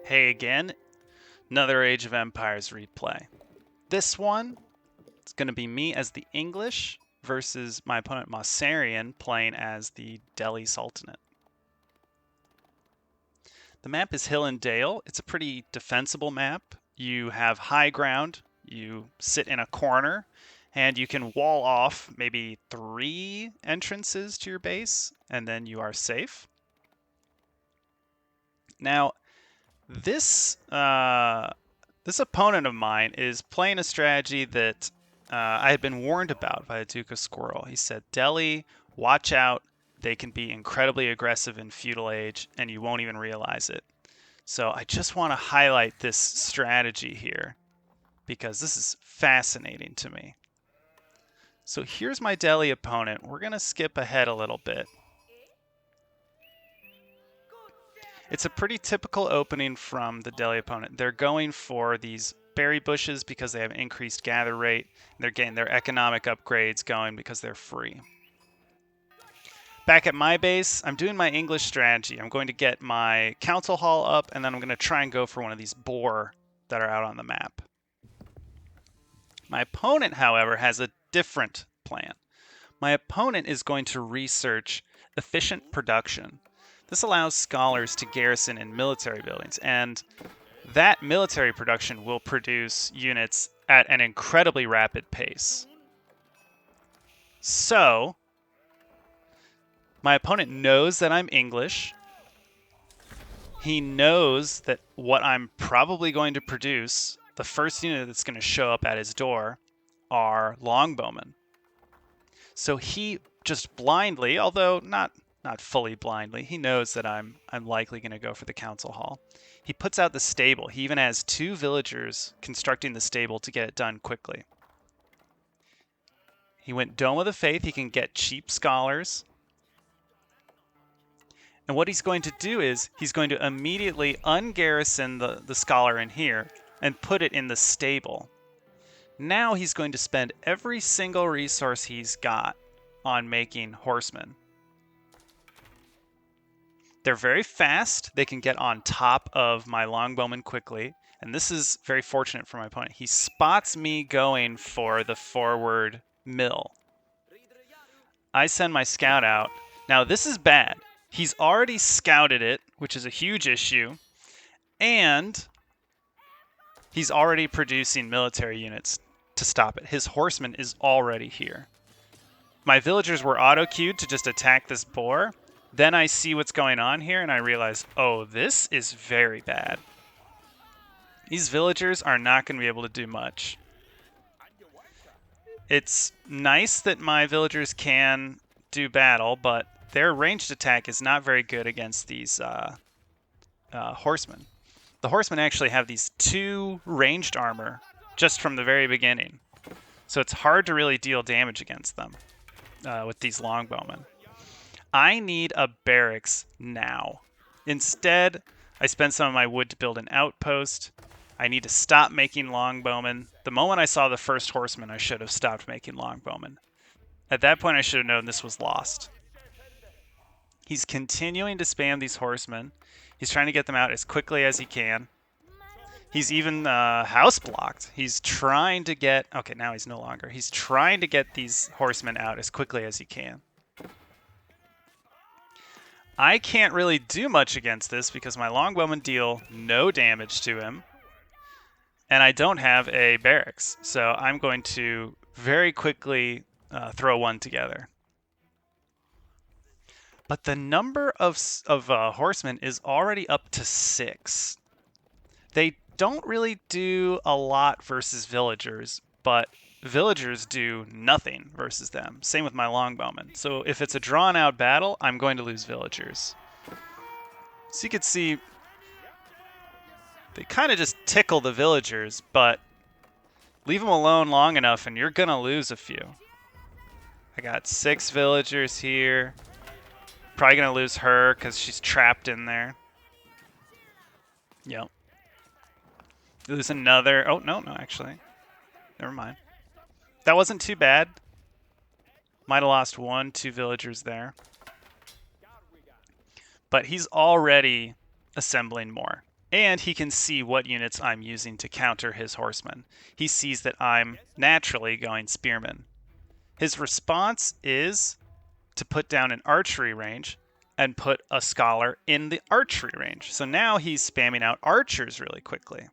Hey again, another Age of Empires replay. This one, it's going to be me as the English versus my opponent Mossarian playing as the Delhi Sultanate. The map is Hill and Dale. It's a pretty defensible map. You have high ground, you sit in a corner, and you can wall off maybe 3 entrances to your base, and then you are safe. Now, this this opponent of mine is playing a strategy that I had been warned about by the Duke of Squirrel. He said, Delhi, watch out. They can be incredibly aggressive in feudal age, and you won't even realize it. So I just want to highlight this strategy here because this is fascinating to me. So here's my Delhi opponent. We're going to skip ahead a little bit. It's a pretty typical opening from the Delhi opponent. They're going for these berry bushes because they have increased gather rate. They're getting their economic upgrades going because they're free. Back at my base, I'm doing my English strategy. I'm going to get my council hall up, and then I'm going to try and go for one of these boar that are out on the map. My opponent, however, has a different plan. My opponent is going to research efficient production. This allows scholars to garrison in military buildings, and that military production will produce units at an incredibly rapid pace. So, my opponent knows that I'm English. He knows that what I'm probably going to produce, the first unit that's going to show up at his door, are longbowmen. So he just blindly, although not fully blindly, he knows that I'm likely going to go for the council hall. He puts out the stable. He even has 2 villagers constructing the stable to get it done quickly. He went Dome of the Faith. He can get cheap scholars. And what he's going to do is he's going to immediately ungarrison the scholar in here and put it in the stable. Now he's going to spend every single resource he's got on making horsemen. They're very fast. They can get on top of my longbowmen quickly. And this is very fortunate for my opponent. He spots me going for the forward mill. I send my scout out. Now this is bad. He's already scouted it, which is a huge issue. And he's already producing military units to stop it. His horseman is already here. My villagers were auto-queued to just attack this boar. Then I see what's going on here, and I realize, oh, this is very bad. These villagers are not going to be able to do much. It's nice that my villagers can do battle, but their ranged attack is not very good against these horsemen. The horsemen actually have these 2 ranged armor just from the very beginning. So it's hard to really deal damage against them with these longbowmen. I need a barracks now. Instead, I spent some of my wood to build an outpost. I need to stop making longbowmen. The moment I saw the first horseman, I should have stopped making longbowmen. At that point, I should have known this was lost. He's continuing to spam these horsemen. He's trying to get them out as quickly as he can. He's even house blocked. He's trying to get... Okay, now he's no longer. He's trying to get these horsemen out as quickly as he can. I can't really do much against this because my longbowmen deal no damage to him. And I don't have a barracks. So I'm going to very quickly throw one together. But the number of horsemen is already up to 6. They don't really do a lot versus villagers, but villagers do nothing versus them. Same with my longbowmen. So if it's a drawn-out battle, I'm going to lose villagers. So you can see they kind of just tickle the villagers, but leave them alone long enough and you're going to lose a few. I got 6 villagers here. Probably going to lose her because she's trapped in there. Yep. Lose another. Oh, no, actually. Never mind. That wasn't too bad. Might have lost 1, 2 villagers there. But he's already assembling more. And he can see what units I'm using to counter his horsemen. He sees that I'm naturally going spearmen. His response is to put down an archery range and put a scholar in the archery range. So now he's spamming out archers really quickly.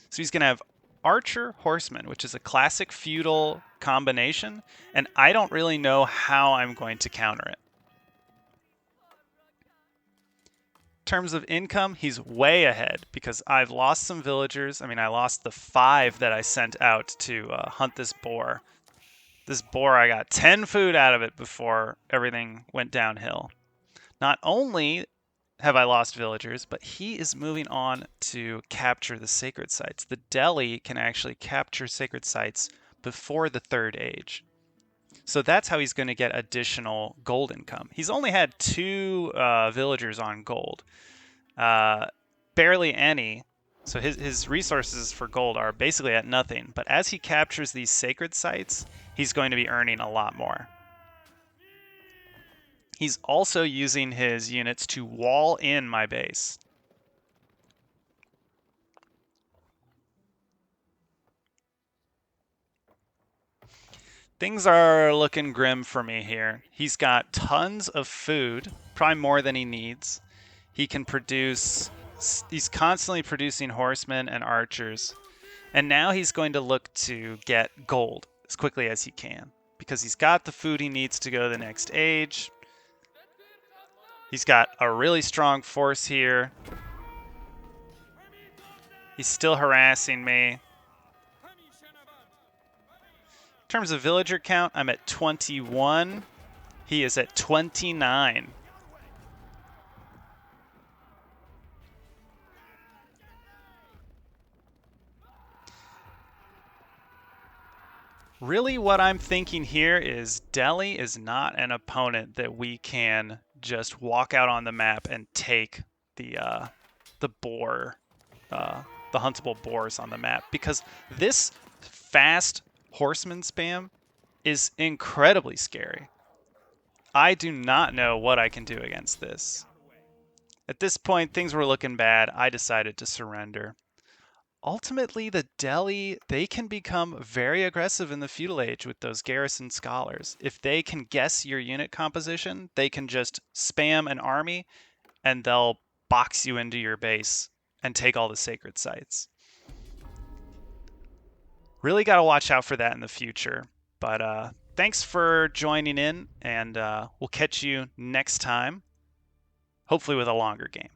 So he's going to have archer horseman, which is a classic feudal combination, and I don't really know how I'm going to counter it. In terms of income, he's way ahead because I've lost some villagers. I mean, I lost the 5 that I sent out to hunt this boar. This boar, I got 10 food out of it before everything went downhill. Not only have I lost villagers, but he is moving on to capture the sacred sites. The Delhi can actually capture sacred sites before the 3rd age. So that's how he's going to get additional gold income. He's only had 2 villagers on gold. Barely any. So his resources for gold are basically at nothing. But as he captures these sacred sites, he's going to be earning a lot more. He's also using his units to wall in my base. Things are looking grim for me here. He's got tons of food, probably more than he needs. He can produce, he's constantly producing horsemen and archers. And now he's going to look to get gold as quickly as he can because he's got the food he needs to go to the next age. He's got a really strong force here. He's still harassing me. In terms of villager count, I'm at 21. He is at 29. Really what I'm thinking here is Delhi is not an opponent that we can just walk out on the map and take the boar, the huntable boars on the map, because this fast horseman spam is incredibly scary. I do not know what I can do against this. At this point, things were looking bad. I decided to surrender. Ultimately, the Delhi, they can become very aggressive in the feudal age with those garrison scholars. If they can guess your unit composition, they can just spam an army and they'll box you into your base and take all the sacred sites. Really got to watch out for that in the future. But thanks for joining in, and we'll catch you next time, hopefully with a longer game.